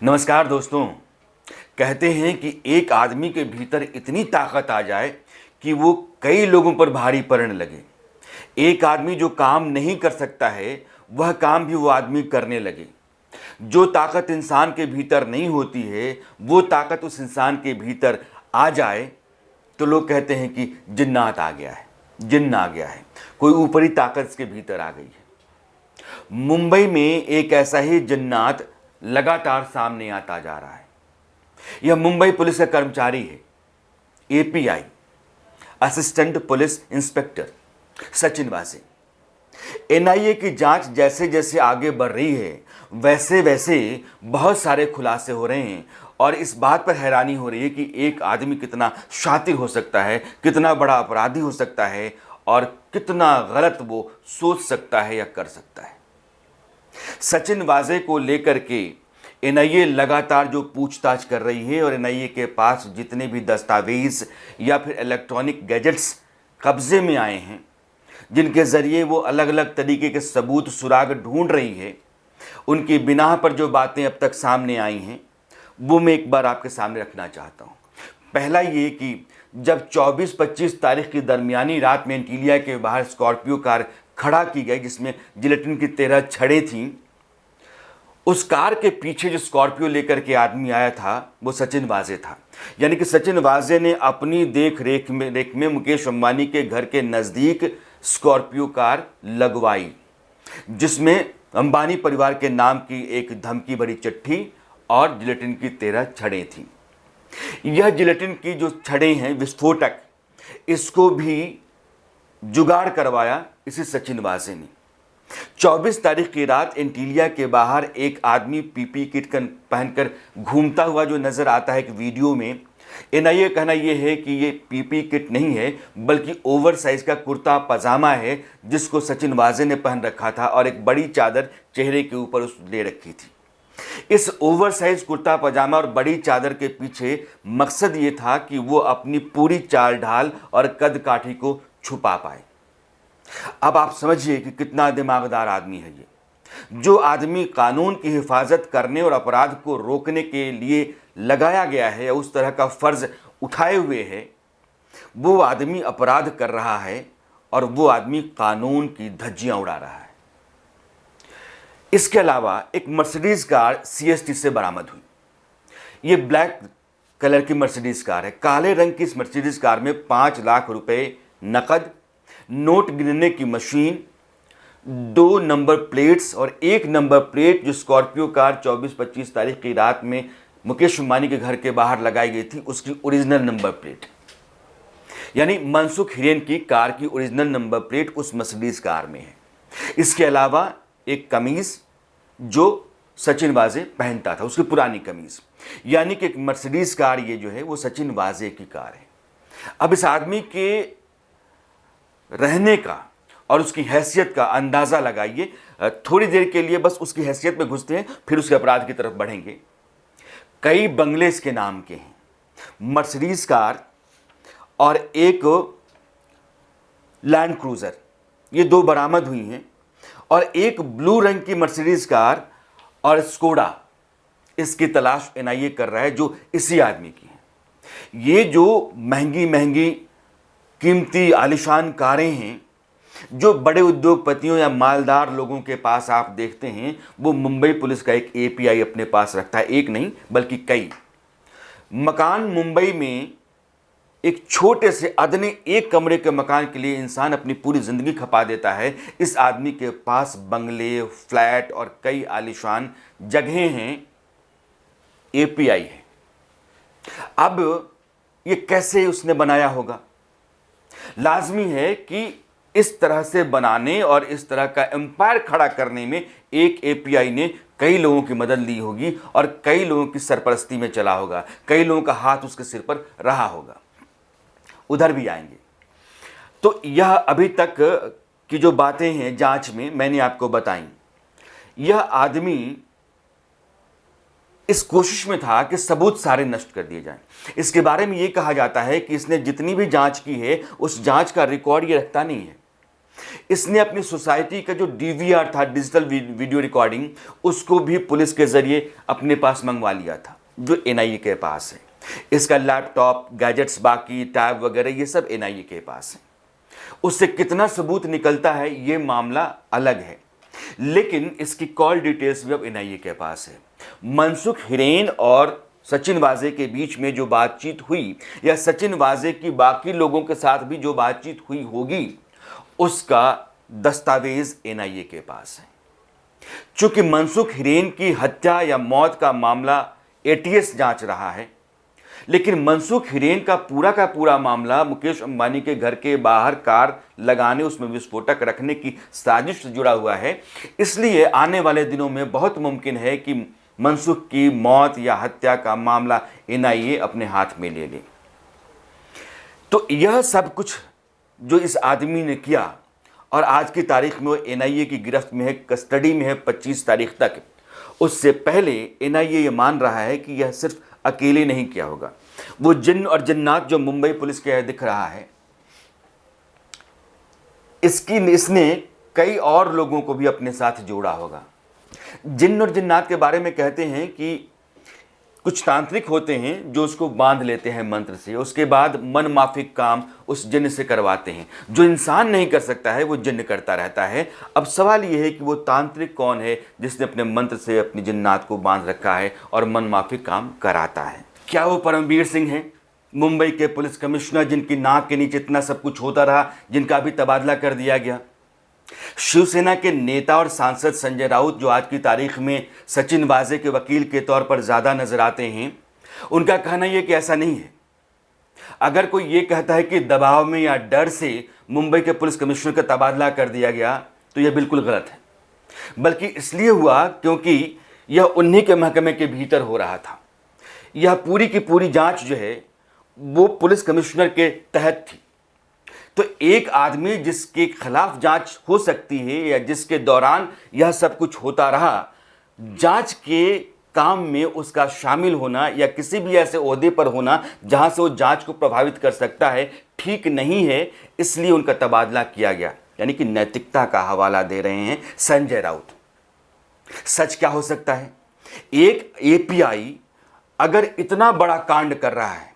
नमस्कार दोस्तों। कहते हैं कि एक आदमी के भीतर इतनी ताकत आ जाए कि वो कई लोगों पर भारी पड़ने लगे। एक आदमी जो काम नहीं कर सकता है वह काम भी वो आदमी करने लगे। जो ताकत इंसान के भीतर नहीं होती है वो ताकत उस इंसान के भीतर आ जाए तो लोग कहते हैं कि जिन्नात आ गया है, जिन्न आ गया है, कोई ऊपरी ताकत इसके भीतर आ गई है। मुंबई में एक ऐसा ही जिन्नात लगातार सामने आता जा रहा है। यह मुंबई पुलिस का कर्मचारी है, API assistant police inspector Sachin वाजे। एनआईए की जांच जैसे जैसे आगे बढ़ रही है वैसे वैसे बहुत सारे खुलासे हो रहे हैं और इस बात पर हैरानी हो रही है कि एक आदमी कितना शातिर हो सकता है, कितना बड़ा अपराधी हो सकता है और कितना गलत वो सोच सकता है या कर सकता है। सचिन वाजे को लेकर के एनआईए लगातार जो पूछताछ कर रही है और एनआईए के पास जितने भी दस्तावेज या फिर इलेक्ट्रॉनिक गैजेट्स कब्जे में आए हैं जिनके ज़रिए वो अलग अलग तरीके के सबूत सुराग ढूंढ रही है, उनकी बिना पर जो बातें अब तक सामने आई हैं वो मैं एक बार आपके सामने रखना चाहता हूँ। पहला ये कि जब 24-25 तारीख की दरमियानी रात में एंटीलिया के बाहर स्कॉर्पियो कार खड़ा की गई जिसमें जिलेटिन की 13 छड़ें थीं, उस कार के पीछे जो स्कॉर्पियो लेकर के आदमी आया था वो सचिन वाजे था। यानी कि सचिन वाजे ने अपनी देख रेख में मुकेश अंबानी के घर के नज़दीक स्कॉर्पियो कार लगवाई जिसमें अंबानी परिवार के नाम की एक धमकी भरी चिट्ठी और जिलेटिन की 13 छड़ें थीं। यह जिलेटिन की जो छड़ें हैं विस्फोटक, इसको भी जुगाड़ करवाया इसी सचिन वाजे ने। 24 तारीख की रात एंटीलिया के बाहर एक आदमी पीपी किट पहनकर घूमता हुआ जो नजर आता है एक वीडियो में। एनआईए कहना यह है कि ये पीपी किट नहीं है बल्कि ओवर साइज का कुर्ता पजामा है जिसको सचिन वाजे ने पहन रखा था और एक बड़ी चादर चेहरे के ऊपर उस ले रखी थी। इस ओवर साइज कुर्ता पजामा और बड़ी चादर के पीछे मकसद ये था कि वो अपनी पूरी चाल ढाल और कद काठी को छुपा पाए। अब आप समझिए कि कितना दिमागदार आदमी है ये। जो आदमी कानून की हिफाजत करने और अपराध को रोकने के लिए लगाया गया है या उस तरह का फर्ज उठाए हुए है, वो आदमी अपराध कर रहा है और वो आदमी कानून की धज्जियां उड़ा रहा है। इसके अलावा एक मर्सिडीज कार सीएसटी से बरामद हुई। ये ब्लैक कलर की मर्सिडीज कार है। काले रंग की इस मर्सिडीज कार में 5 लाख रुपए नकद, नोट गिनने की मशीन, 2 नंबर प्लेट्स और 1 नंबर प्लेट जो स्कॉर्पियो कार 24-25 तारीख की रात में मुकेश अंबानी के घर के बाहर लगाई गई थी उसकी ओरिजिनल नंबर प्लेट, यानी मनसुख हिरेन की कार की ओरिजिनल नंबर प्लेट उस मर्सिडीज कार में है। इसके अलावा एक कमीज जो सचिन वाजे पहनता था, उसकी पुरानी कमीज, यानी कि एक मर्सिडीज कार ये जो है वो सचिन वाजे की कार है। अब इस आदमी के रहने का और उसकी हैसियत का अंदाज़ा लगाइए। थोड़ी देर के लिए बस उसकी हैसियत में घुसते हैं फिर उसके अपराध की तरफ बढ़ेंगे। कई बंगले इसके नाम के हैं, मर्सिडीज कार और एक लैंड क्रूज़र, ये 2 बरामद हुई हैं और एक ब्लू रंग की मर्सिडीज कार और स्कोडा, इसकी तलाश एनआईए कर रहा है जो इसी आदमी की है। ये जो महंगी महंगी कीमती आलिशान कारें हैं जो बड़े उद्योगपतियों या मालदार लोगों के पास आप देखते हैं, वो मुंबई पुलिस का एक एपीआई अपने पास रखता है। एक नहीं बल्कि कई मकान। मुंबई में एक छोटे से अदने 1 कमरे के मकान के लिए इंसान अपनी पूरी जिंदगी खपा देता है। इस आदमी के पास बंगले, फ्लैट और कई आलिशान जगहें हैं, एपीआई है। अब ये कैसे उसने बनाया होगा? लाजमी है कि इस तरह से बनाने और इस तरह का एम्पायर खड़ा करने में एक एपीआई ने कई लोगों की मदद ली होगी और कई लोगों की सरपरस्ती में चला होगा, कई लोगों का हाथ उसके सिर पर रहा होगा। उधर भी आएंगे। तो यह अभी तक की जो बातें हैं जांच में मैंने आपको बताई, यह आदमी इस कोशिश में था कि सबूत सारे नष्ट कर दिए जाएं। इसके बारे में यह कहा जाता है कि इसने जितनी भी जांच की है उस जांच का रिकॉर्ड ये रखता नहीं है। इसने अपनी सोसाइटी का जो डीवीआर था, डिजिटल वीडियो रिकॉर्डिंग, उसको भी पुलिस के जरिए अपने पास मंगवा लिया था, जो एनआईए के पास है। इसका लैपटॉप, गैजेट्स, बाकी टैब वगैरह ये सब एनआईए के पास है। उससे कितना सबूत निकलता है ये मामला अलग है, लेकिन इसकी कॉल डिटेल्स भी अब एनआईए के पास है। मनसुख हिरेन और सचिन वाजे के बीच में जो बातचीत हुई, या सचिन वाजे की बाकी लोगों के साथ भी जो बातचीत हुई होगी, उसका दस्तावेज एनआईए के पास है। चूंकि मनसुख हिरेन की हत्या या मौत का मामला एटीएस जांच रहा है, लेकिन मनसुख हिरेन का पूरा मामला मुकेश अंबानी के घर के बाहर कार लगाने, उसमें विस्फोटक रखने की साजिश से जुड़ा हुआ है। इसलिए आने वाले दिनों में बहुत मुमकिन है कि मनसुख की मौत या हत्या का मामला एनआईए अपने हाथ में ले ले। तो यह सब कुछ जो इस आदमी ने किया, और आज की तारीख में वो एनआईए की गिरफ्त में है, कस्टडी में है 25 तारीख तक। उससे पहले एनआईए ये मान रहा है कि यह सिर्फ अकेले नहीं किया होगा। वो जिन्न और जिन्नात जो मुंबई पुलिस के दिख रहा है, इसने कई और लोगों को भी अपने साथ जोड़ा होगा। जिन्न और जिन्नात के बारे में कहते हैं कि कुछ तांत्रिक होते हैं जो उसको बांध लेते हैं मंत्र से, उसके बाद मन माफिक काम उस जिन्न से करवाते हैं। जो इंसान नहीं कर सकता है वो जिन्न करता रहता है। अब सवाल यह है कि वो तांत्रिक कौन है जिसने अपने मंत्र से अपनी जिन्नात को बांध रखा है और मन माफिक काम कराता है? क्या वो परमवीर सिंह हैं, मुंबई के पुलिस कमिश्नर, जिनकी नाक के नीचे इतना सब कुछ होता रहा, जिनका भी तबादला कर दिया गया? शिवसेना के नेता और सांसद संजय राउत, जो आज की तारीख में सचिन वाजे के वकील के तौर पर ज़्यादा नजर आते हैं, उनका कहना यह कि ऐसा नहीं है। अगर कोई ये कहता है कि दबाव में या डर से मुंबई के पुलिस कमिश्नर का तबादला कर दिया गया, तो यह बिल्कुल गलत है। बल्कि इसलिए हुआ क्योंकि यह उन्हीं के महकमे के भीतर हो रहा था। यह पूरी की पूरी जांच जो है वो पुलिस कमिश्नर के तहत थी। तो एक आदमी जिसके खिलाफ जांच हो सकती है या जिसके दौरान यह सब कुछ होता रहा, जांच के काम में उसका शामिल होना या किसी भी ऐसे ओहदे पर होना जहां से वो जांच को प्रभावित कर सकता है, ठीक नहीं है। इसलिए उनका तबादला किया गया। यानी कि नैतिकता का हवाला दे रहे हैं संजय राउत। सच क्या हो सकता है? एक एपीआई अगर इतना बड़ा कांड कर रहा है,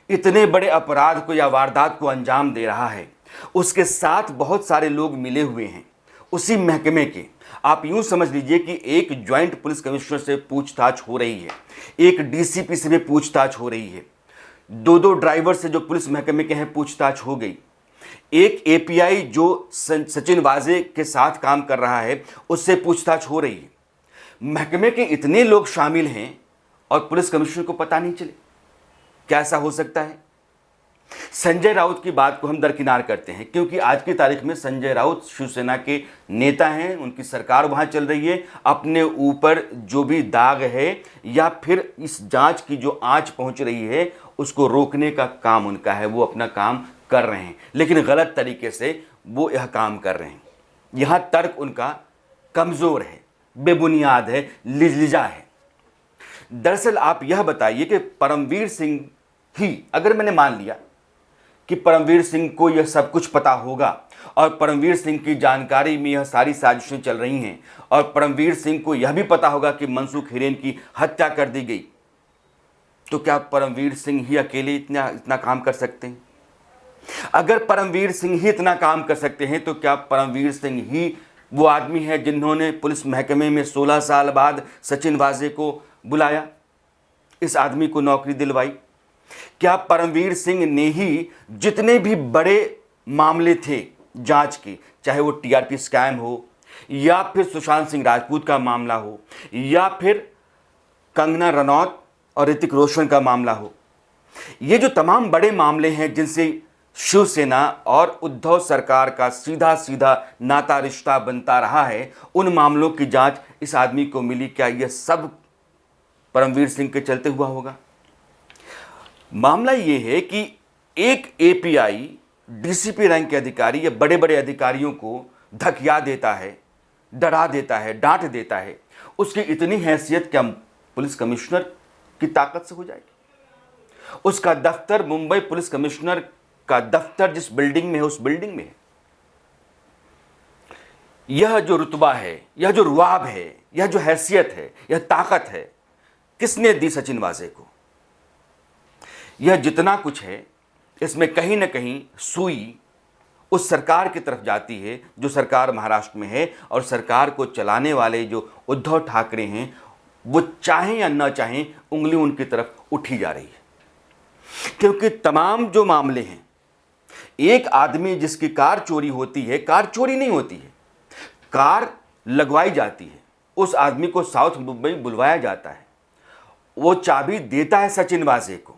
इतने बड़े अपराध को या वारदात को अंजाम दे रहा है, उसके साथ बहुत सारे लोग मिले हुए हैं उसी महकमे के। आप यूं समझ लीजिए कि एक ज्वाइंट पुलिस कमिश्नर से पूछताछ हो रही है, एक डीसीपी से भी पूछताछ हो रही है, दो ड्राइवर से जो पुलिस महकमे के हैं पूछताछ हो गई, एक एपीआई जो सचिन वाजे के साथ काम कर रहा है उससे पूछताछ हो रही है। महकमे के इतने लोग शामिल हैं और पुलिस कमिश्नर को पता नहीं चले। क्या ऐसा हो सकता है? संजय राउत की बात को हम दरकिनार करते हैं, क्योंकि आज की तारीख में संजय राउत शिवसेना के नेता हैं, उनकी सरकार वहां चल रही है। अपने ऊपर जो भी दाग है या फिर इस जांच की जो आंच पहुंच रही है उसको रोकने का काम उनका है। वो अपना काम कर रहे हैं, लेकिन गलत तरीके से वो यह काम कर रहे हैं। यहां तर्क उनका कमजोर है, बेबुनियाद है, लिजा है। दरअसल आप यह बताइए कि परमवीर सिंह ही, अगर मैंने मान लिया कि परमवीर सिंह को यह सब कुछ पता होगा और परमवीर सिंह की जानकारी में यह सारी साजिशें चल रही हैं और परमवीर सिंह को यह भी पता होगा कि मनसुख हिरेन की हत्या कर दी गई, तो क्या परमवीर सिंह ही अकेले इतना काम कर सकते हैं? अगर परमवीर सिंह ही इतना काम कर सकते हैं तो क्या परमवीर सिंह ही वो आदमी है जिन्होंने पुलिस महकमे में 16 साल बाद सचिन वाजे को बुलाया, इस आदमी को नौकरी दिलवाई? क्या परमवीर सिंह ने ही जितने भी बड़े मामले थे जांच के, चाहे वो टीआरपी स्कैम हो या फिर सुशांत सिंह राजपूत का मामला हो या फिर कंगना रनौत और ऋतिक रोशन का मामला हो, ये जो तमाम बड़े मामले हैं जिनसे शिवसेना और उद्धव सरकार का सीधा सीधा नाता रिश्ता बनता रहा है, उन मामलों की जांच इस आदमी को मिली, क्या यह सब परमवीर सिंह के चलते हुआ होगा? मामला यह है कि एक एपीआई डीसीपी रैंक के अधिकारी या बड़े बड़े अधिकारियों को धकिया देता है, डरा देता है, डांट देता है, उसकी इतनी हैसियत क्या पुलिस कमिश्नर की ताकत से हो जाएगी? उसका दफ्तर, मुंबई पुलिस कमिश्नर का दफ्तर जिस बिल्डिंग में है उस बिल्डिंग में है। यह जो रुतबा है, यह जो रुआब है, यह जो हैसियत है, यह ताकत है, किसने दी सचिन वाजे को? यह जितना कुछ है इसमें कहीं ना कहीं सुई उस सरकार की तरफ जाती है जो सरकार महाराष्ट्र में है, और सरकार को चलाने वाले जो उद्धव ठाकरे हैं वो चाहें या ना चाहें उंगली उनकी तरफ उठी जा रही है। क्योंकि तमाम जो मामले हैं, एक आदमी जिसकी कार चोरी होती है, कार चोरी नहीं होती है, कार लगवाई जाती है, उस आदमी को साउथ मुंबई बुलवाया जाता है, वो चाबी देता है सचिन वाजे को,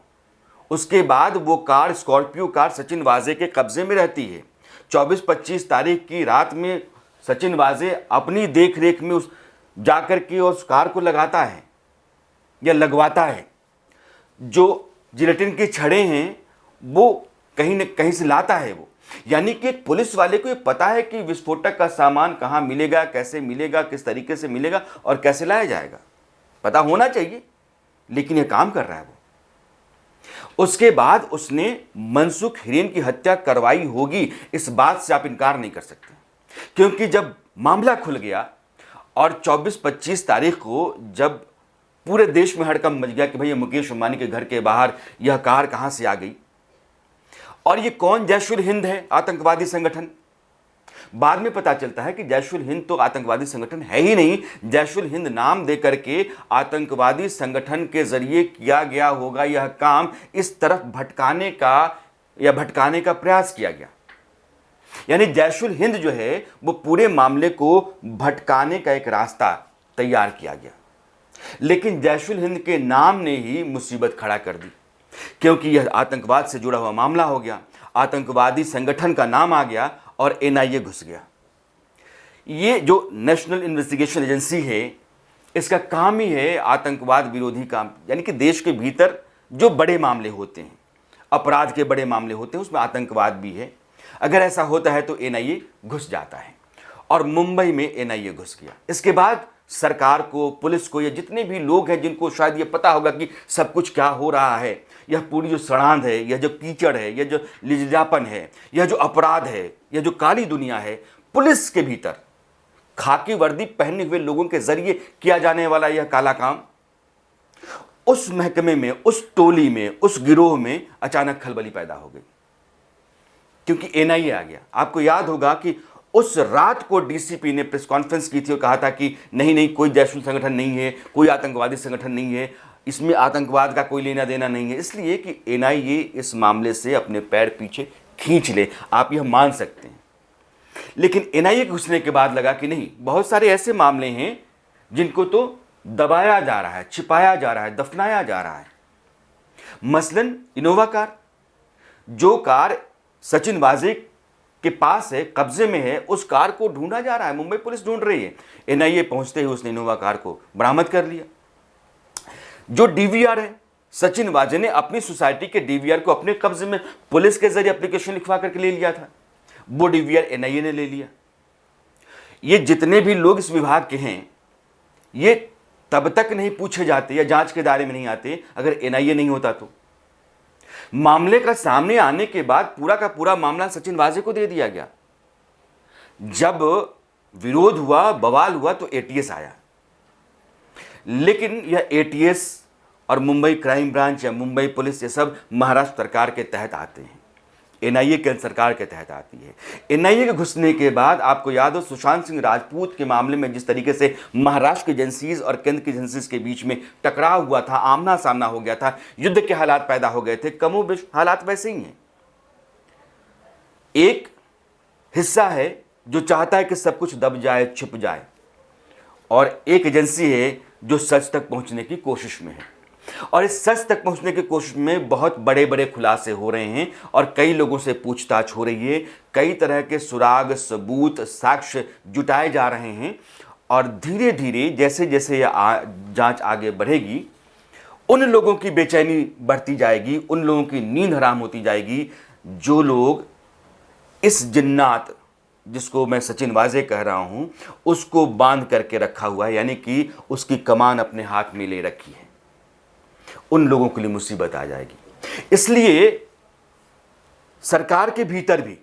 उसके बाद वो कार, स्कॉर्पियो कार सचिन वाजे के कब्जे में रहती है। 24-25 तारीख की रात में सचिन वाजे अपनी देख रेख में उस जाकर के उस कार को लगाता है या लगवाता है। जो जिलेटिन की छड़ें हैं वो कहीं न कहीं से लाता है वो। यानी कि एक पुलिस वाले को ये पता है कि विस्फोटक का सामान कहाँ मिलेगा, कैसे मिलेगा, किस तरीके से मिलेगा और कैसे लाया जाएगा, पता होना चाहिए, लेकिन ये काम कर रहा है वो। उसके बाद उसने मनसुख हिरेन की हत्या करवाई होगी, इस बात से आप इनकार नहीं कर सकते। क्योंकि जब मामला खुल गया और 24-25 तारीख को जब पूरे देश में हड़कंप मच गया कि भैया मुकेश अंबानी के घर के बाहर यह कार कहां से आ गई, और ये कौन जैश-उल-हिंद है, आतंकवादी संगठन। बाद में पता चलता है कि जैश-उल-हिंद तो आतंकवादी संगठन है ही नहीं, जैश-उल-हिंद नाम दे करके आतंकवादी संगठन के जरिए किया गया होगा यह काम, इस तरफ भटकाने का प्रयास किया गया। यानी जैश-उल-हिंद जो है वो पूरे मामले को भटकाने का एक रास्ता तैयार किया गया, लेकिन जैश-उल-हिंद के नाम ने ही मुसीबत खड़ा कर दी, क्योंकि यह आतंकवाद से जुड़ा हुआ मामला हो गया, आतंकवादी संगठन का नाम आ गया और एनआईए घुस गया। ये जो नेशनल इन्वेस्टिगेशन एजेंसी है, इसका काम ही है आतंकवाद विरोधी काम। यानी कि देश के भीतर जो बड़े मामले होते हैं, अपराध के बड़े मामले होते हैं, उसमें आतंकवाद भी है। अगर ऐसा होता है तो एनआईए घुस जाता है, और मुंबई में एनआईए घुस गया। इसके बाद सरकार को, पुलिस को, या जितने भी लोग हैं जिनको शायद ये पता होगा कि सब कुछ क्या हो रहा है, यह पूरी जो सड़ांध है, यह जो कीचड़ है, यह जो लिजलापन है, यह जो अपराध है, यह जो काली दुनिया है, पुलिस के भीतर खाकी वर्दी पहने हुए लोगों के जरिए किया जाने वाला यह काला काम, उस महकमे में, उस टोली में, उस गिरोह में अचानक खलबली पैदा हो गई, क्योंकि एनआईए आ गया। आपको याद होगा कि उस रात को डीसीपी ने प्रेस कॉन्फ्रेंस की थी और कहा था कि नहीं नहीं, कोई जैश-उल संगठन नहीं है, कोई आतंकवादी संगठन नहीं है, इसमें आतंकवाद का कोई लेना देना नहीं है, इसलिए कि एनआईए इस मामले से अपने पैर पीछे खींच ले। आप यह मान सकते हैं। लेकिन एनआईए घुसने के बाद लगा कि नहीं, बहुत सारे ऐसे मामले हैं जिनको तो दबाया जा रहा है, छिपाया जा रहा है, दफनाया जा रहा है। मसलन इनोवा कार, जो कार सचिन वाजे के पास है, कब्जे में है, उस कार को ढूंढा जा रहा है, मुंबई पुलिस ढूंढ रही है। एनआईए पहुंचते ही उसने इनोवा कार को बरामद कर लिया। जो डीवीआर है, सचिन वाजे ने अपनी सोसाइटी के डीवीआर को अपने कब्जे में पुलिस के जरिए एप्लीकेशन लिखवा करके ले लिया था, वो डीवीआर एनआईए ने ले लिया। ये जितने भी लोग इस विभाग के हैं, ये तब तक नहीं पूछे जाते या जांच के दायरे में नहीं आते अगर एनआईए नहीं होता तो। मामले का सामने आने के बाद पूरा का पूरा मामला सचिन वाजे को दे दिया गया। जब विरोध हुआ, बवाल हुआ, तो एटीएस आया, लेकिन यह एटीएस और मुंबई क्राइम ब्रांच या मुंबई पुलिस, ये सब महाराष्ट्र सरकार के तहत आते हैं, एनआईए के सरकार के तहत आती है। एनआईए के घुसने के बाद आपको याद हो, सुशांत सिंह राजपूत के मामले में जिस तरीके से महाराष्ट्र की एजेंसीज और केंद्र की एजेंसीज के बीच में टकराव हुआ था, आमना सामना हो गया था, युद्ध के हालात पैदा हो गए थे, कमोबेश हालात वैसे ही हैं। एक हिस्सा है जो चाहता है कि सब कुछ दब जाए, छिप जाए, और एक एजेंसी है जो सच तक पहुंचने की कोशिश में है। और इस सच तक पहुंचने की कोशिश में बहुत बड़े बड़े खुलासे हो रहे हैं और कई लोगों से पूछताछ हो रही है, कई तरह के सुराग, सबूत, साक्ष्य जुटाए जा रहे हैं, और धीरे धीरे जैसे जैसे यह जांच आगे बढ़ेगी, उन लोगों की बेचैनी बढ़ती जाएगी, उन लोगों की नींद हराम होती जाएगी जो लोग इस जिन्नात, जिसको मैं सचिन वाजे कह रहा हूं, उसको बांध करके रखा हुआ है, यानी कि उसकी कमान अपने हाथ में ले रखी है, उन लोगों के लिए मुसीबत आ जाएगी। इसलिए सरकार के भीतर भी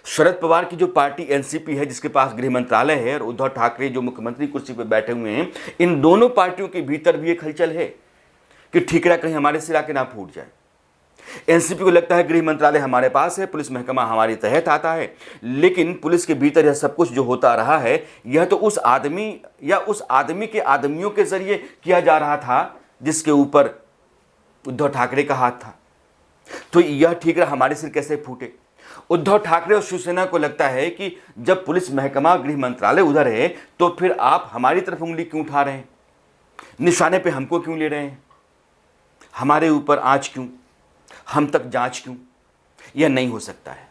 शरद पवार की जो पार्टी एनसीपी है, जिसके पास गृह मंत्रालय है, और उद्धव ठाकरे जो मुख्यमंत्री कुर्सी पर बैठे हुए हैं, इन दोनों पार्टियों के भीतर भी एक हलचल है कि ठीकरा कहीं हमारे सिर आके ना फूट जाए। एनसीपी को लगता है गृह मंत्रालय हमारे पास है, पुलिस महकमा हमारे तहत आता है, लेकिन पुलिस के भीतर यह सब कुछ जो होता रहा है, यह तो उस आदमी या उस आदमी के आदमियों के जरिए किया जा रहा था जिसके ऊपर उद्धव ठाकरे का हाथ था। तो यह ठीकरा हमारे सिर कैसे फूटे? उद्धव ठाकरे और शिवसेना को लगता है कि जब पुलिस महकमा गृह मंत्रालय उधर है, तो फिर आप हमारी तरफ उंगली क्यों उठा रहे हैं? निशाने पे हमको क्यों ले रहे हैं? हमारे ऊपर आंच क्यों? हम तक जांच क्यों? यह नहीं हो सकता है।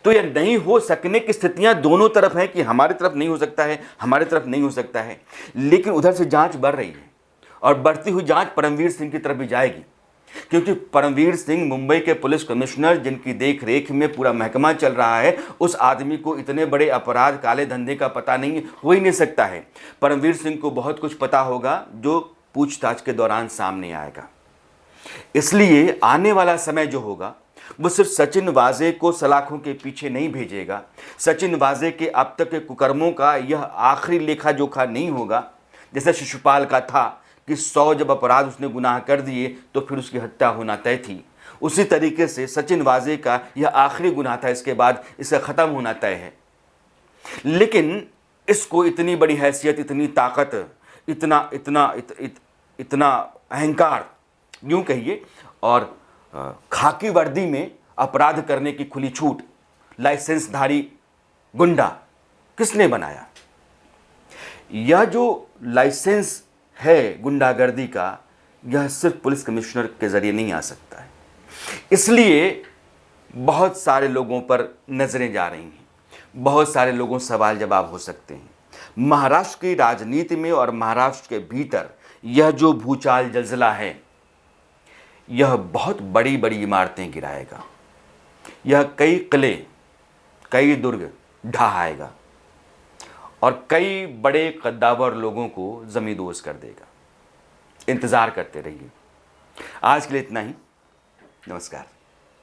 तो यह नहीं हो सकने की स्थितियां दोनों तरफ हैं कि हमारी तरफ नहीं हो सकता है, हमारी तरफ नहीं हो सकता है, लेकिन उधर से जांच बढ़ रही है और बढ़ती हुई जांच परमवीर सिंह की तरफ भी जाएगी, क्योंकि परमवीर सिंह मुंबई के पुलिस कमिश्नर, जिनकी देख रेख में पूरा महकमा चल रहा है, उस आदमी को इतने बड़े अपराध, काले धंधे का पता नहीं हो ही नहीं सकता है। परमवीर सिंह को बहुत कुछ पता होगा जो पूछताछ के दौरान सामने आएगा। इसलिए आने वाला समय जो होगा वो सिर्फ सचिन वाजे को सलाखों के पीछे नहीं भेजेगा। सचिन वाजे के अब तक के कुकर्मों का यह आखिरी लेखा जोखा नहीं होगा। जैसे शिशुपाल का था कि 100 जब अपराध उसने गुनाह कर दिए तो फिर उसकी हत्या होना तय थी, उसी तरीके से सचिन वाजे का यह आखिरी गुनाह था, इसके बाद इसका ख़त्म होना तय है। लेकिन इसको इतनी बड़ी हैसियत, इतनी ताकत, इतना अहंकार यूँ कहिए, और खाकी वर्दी में अपराध करने की खुली छूट लाइसेंसधारी गुंडा किसने बनाया? यह जो लाइसेंस है गुंडागर्दी का, यह सिर्फ पुलिस कमिश्नर के जरिए नहीं आ सकता है। इसलिए बहुत सारे लोगों पर नजरें जा रही हैं, बहुत सारे लोगों सवाल जवाब हो सकते हैं। महाराष्ट्र की राजनीति में और महाराष्ट्र के भीतर यह जो भूचाल जलजला है, यह बहुत बड़ी बड़ी इमारतें गिराएगा। यह कई किले, कई दुर्ग ढहाएगा और कई बड़े कद्दावर लोगों को जमींदोज कर देगा। इंतज़ार करते रहिए। आज के लिए इतना ही। नमस्कार।